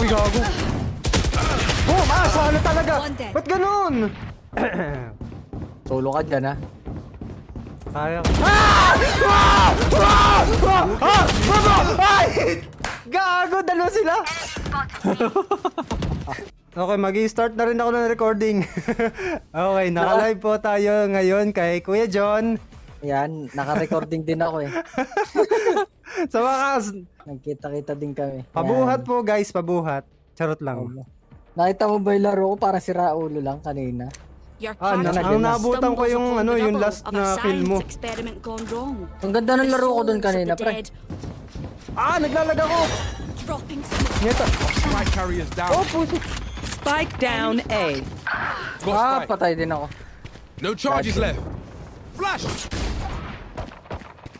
Uy, gago. Oh, sana talaga. Ba't ganun? Solo ka dyan, ha? Kaya ko. Ay! Gago, dalawa sila. Okay, mag-i-start na rin ako ng recording. Okay, naka-live po tayo ngayon kay Kuya John. Yan, naka-recording din ako eh. Sa wakas, Nagkita-kita din kami. pabuhat po guys, pabuhat. Charot lang. Nakita mo ba yung laro ko para si Raulo lang kanina? Your Ang nabutan ko yung yung last na kill mo. Ang ganda ng laro ko dun kanina, pre. Naglalag ako. Dropping smoke. Neta. My carrier's down. Oh, puso. Spike down A. Got spike. Patay din ako. No charges left. Flash.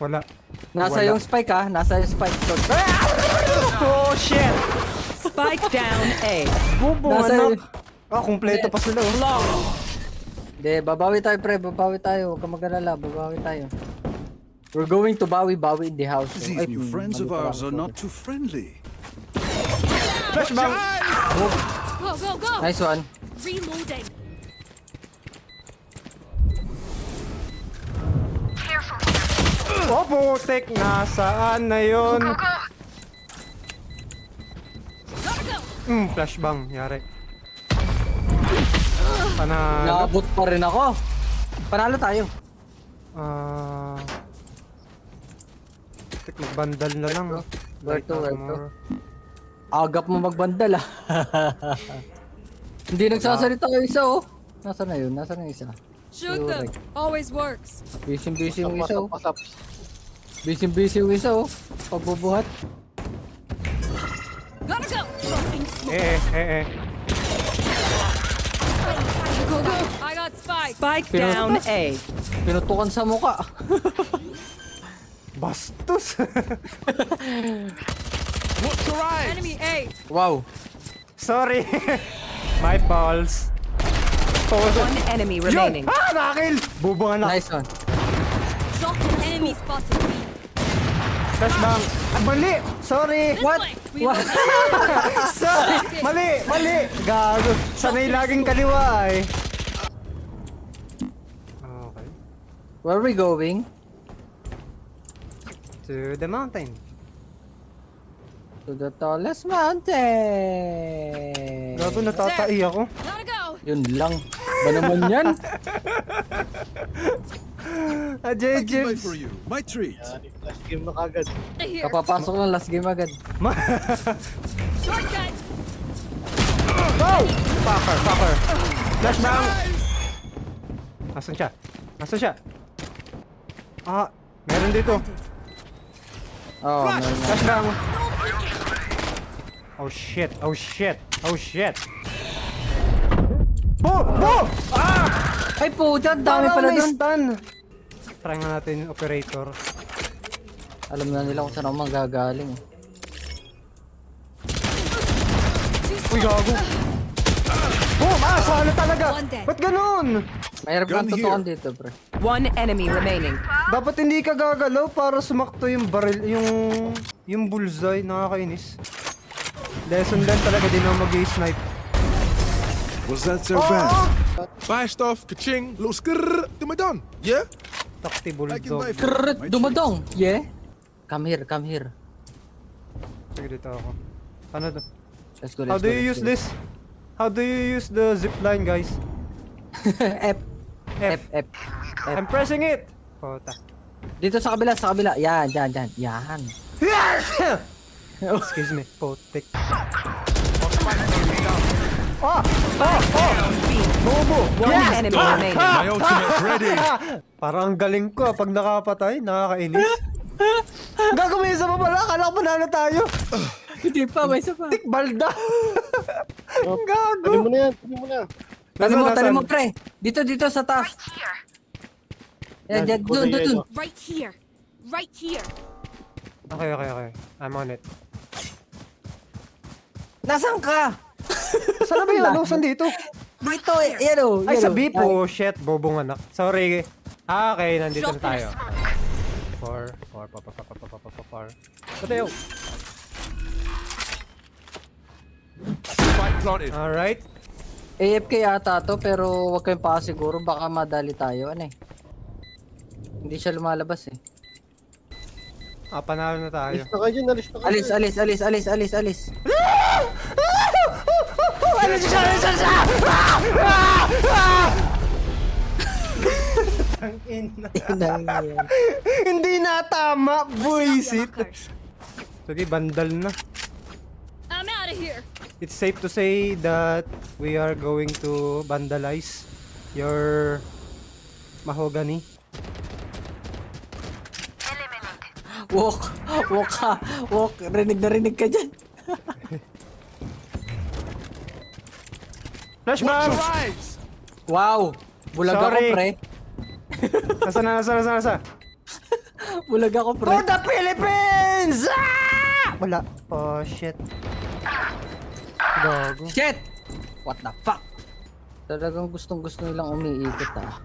Wala. Nasa yung spike, ha? Nasa yung spike. Oh, shit. Spike down A. Bubo, Nasa- anak. Kumpleto pa sila. Oh. Hindi, babawi tayo, pre. Babawi tayo. Huwag ka mag-alala. Babawi tayo. We're going to bawi in the house. These new friends of ours are not too friendly. Flashbang. Go, go, go! Nice one. Reloading. Oh, putik. Nasaan na yun? Flashbang. Yari. Panalo. Naabot pa rin ako. Panalo tayo. Putik, nagbandal na lang. Where to, where to? Armor. Agap mo magbandal, ah. Hindi nagsasalita yung isa, oh. Nasaan na yun? Nasaan na yung isa? Shoot them. Always works. Busy yung isa, oh. Busy yung isa, oh. Pagbubuhat. Gotta go! Dropping smoke. Go, go! I got spike. Spike down A. Pinutukan sa muka. Bastos. What's your eyes? Enemy A. Wow. Sorry. My balls. One enemy remaining. Nakakil! Bubong anak. Nice one. Dropped an enemy spotted B. Flashbang. Mali! Sorry! This What? way. We What? Sorry! Mali! Gago. Sanay laging kaliwa eh. Okay. Where are we going? To the mountain. To the tallest mountain. Gago, natatai ako. Gotta go! Yun lang. Ba naman yan? I can wait James. for you. My treat. Here. Kapapasok ng last game agad. Shortcut. Go! Fucker. Flashbang. Nasaan siya? Meron dito. Oh, meron na. Flashbang. Oh shit. Bo! Ay po, dyan. Dami pala dun. Stun. Try nga natin yung operator. Alam na nila kung saan ako manggagaling. Uy, gago. Sana talaga. One dead. Ba't ganun? Mahirap Gun kang tutukan dito, pre. One enemy remaining. Dapat hindi ka gagalaw para sumakto yung baril, yung bullseye. Nakakainis. Lesson learned talaga, din ako mag-snipe. Was that so bad? Buy stuff, ka-ching, little skrrr, to my done. Yeah? Takti I can bulldog. buy Krrrt, my dumadong. Yeah? Come here. Sige, dito ako. Ano to? Let's go, How let's do go. you use this? How do you use the zip line, guys? F. F. I'm pressing it! Kota. Dito sa kabila. Yan. Yan. Yes! Excuse me, potik. Bobo! One enemy remaining. My ultimate's ready. Parang ang galing ko pag nakapatay, nakakainis. Gagawin isa pa pala, akala ko panalo tayo. Hindi pa, may isa pa. Tik balda. Gago. Tanim mo, pre. Dito, sa taas. Yan, doon. Right here. Okay. I'm on it. Nasaan ka? Saan ba yun? Saan dito? Dito, yan o. Ay, sa beep. Oh, shit. Bobong anak. Sorry. Okay, nandito na tayo. Four. Patay. planted. Alright. AFK ata to, pero wag kayong pakasiguro. Baka madali tayo. Ano eh. Hindi siya lumalabas eh. Panalo na tayo. Alis na kayo, alis na kayo. Alis. Tangina. Inang yan. Hindi na tama, buisit. Sige, bandal na. I'm out of here. It's safe to say that we are going to vandalize your mahogany. Walk ka. Walk. Rinig na rinig ka dyan. Flashbang! Rise! Wow. Bulag ako, Sorry. pre. Nasa? Bulag ako, pre. For the Philippines! Ah! Wala. Oh, shit. Gago. Shit! What the fuck? Talagang gustong-gusto nilang umiikot ah.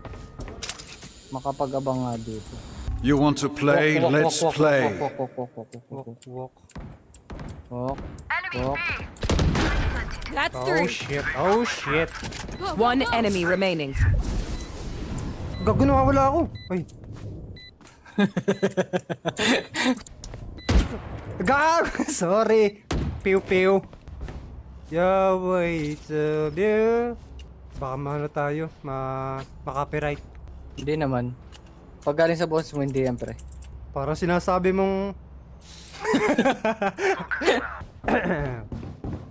Makapag-abang nga dito. You want to play? Let's play. Walk. That's Oh, three. shit. One enemy remaining. Gago, nawawala ako. Ay. Gago! Sorry. Pew. Yeah, wait. Baka maano tayo. Ma-copyright. Hindi naman. Pag galing sa boss mo, hindi yan, pre. Parang sinasabi mong...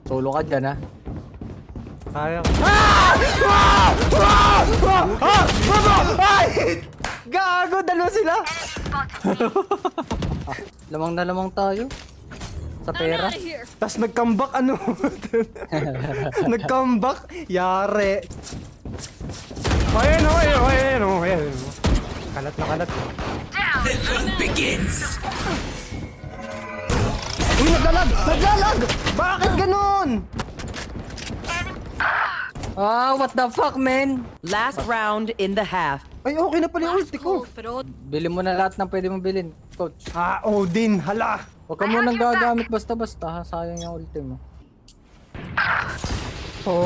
Solo ka dyan, ha? Kaya ko. Ay! Gago! Dalawa sila! Lamang na lamang tayo. Sa I'm pera. out of here. Tapos nag-comeback ano? Nag-comeback? Yare. Ayan o. Kalat na kalat. Uy, naglalag! Bakit ganun? Ah, what the fuck, man? Last round in the half. Ay, okay na pala yung ulti ko. Pero Bili mo na lahat ng pwede mong bilhin, coach. Odin, hala. Huwag ka munang gagamit basta-basta, ha? Sayang yung ulti mo.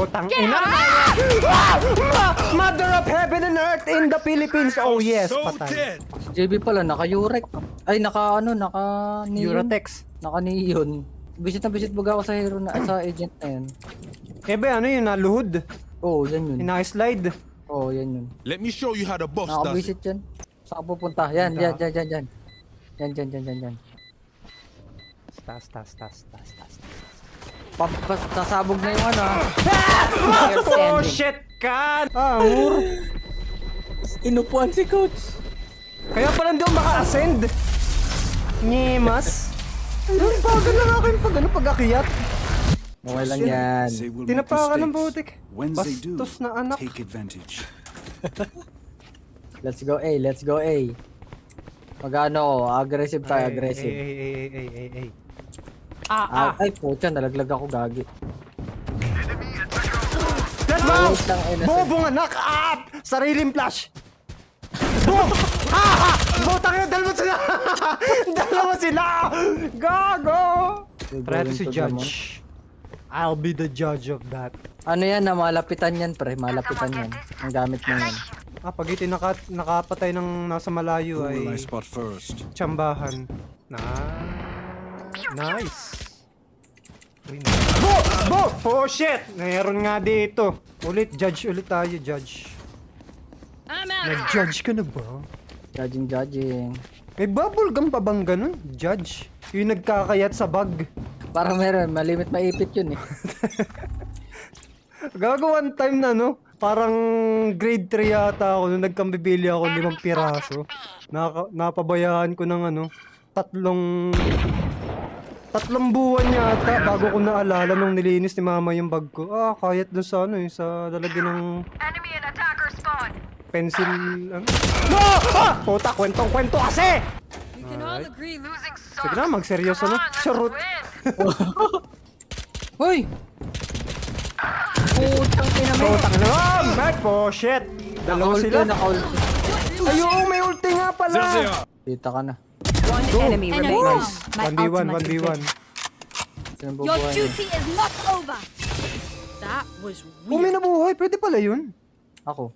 Tangina. Mother of heaven and earth in the Philippines. Oh yes, So patay. dead. Si JB pala, naka-Urek. Ay, naka-neon. Eurotex. Naka-neon. Visit na visit baga ako sa hero na, sa agent na yan. Ebe, ano yun, naluhod? Oo, yan yun. Ina-slide. Oo, yan yun. Let me show you how the boss does it. Naka-visit yan. Saan ka pupunta? Yan. Yan. Tas. Sasabog na yung ano, ha? Player Oh standing. shit, kan! Amur! Inupuan si coach. Kaya pala hindi ako maka-ascend. Nyemas. Ayun, bagal lang akin pag-akyat. Okay lang yan. They will make Tinapakan ng mistakes. butik. When they do, Bastos na anak. take advantage. Let's go A. Magano, aggressive tayo, aggressive. Ay. Ay, putya, nalaglag ako, gagi. Flash bomb! Wait lang, NSL. Bobong anak! Sariling flash! Boom! Butang yun! Dalawa sila! Gago! Try to si judge. I'll be the judge of that. Ano yan, na malapitan yan, pre. Malapitan yan. Ang gamit mo yan. Pag ito nakapatay ng nasa malayo Who will I ay spot first? tsambahan. Nice. Oh shit! Meron nga dito. Judge ulit tayo, judge. I'm out of here. Nag-judge ka na ba? Judging. May bubble gum pa bang ganun? Judge? Yung nagkakayat sa bag. Parang meron, malimit maipit yun eh. Gago one time na no? Parang grade 3 yata ako nung nagkambibili ako 5 piraso. Napabayaan ko ng tatlong buwan yata bago ko naalala nung nilinis ni mama yung bag ko. Kayat dun sa sa lalagyan ng Enemy and attacker spawn. pencil. No! Puta, kwentong-kwento kasi! You can all agree losing Sige na, magseryoso na. Charot. Hoy! Putang ina mo. Putang na. Back po, shit. Dalawa Naka-ulti, sila. naka-ulti. Ayun, may ulti nga pala. Kita ka na. One enemy remaining. Nice. My 1v1, ultimate 1v1. Sino Your bubuhay mo? duty is not over. That was Kung may nabuhay, pwede pala yun. Ako.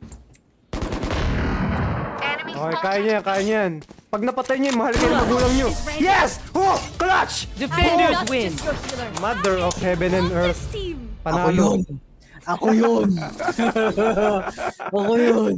Okay, kaya niya, kaya niya yan. Pag napatay niya, mahal kayo ng magulang niyo. Yes! Oh! Clutch! Defenders win. Mother of heaven and earth. team. Ako Panalo. yun! Ako yun! Ako yun!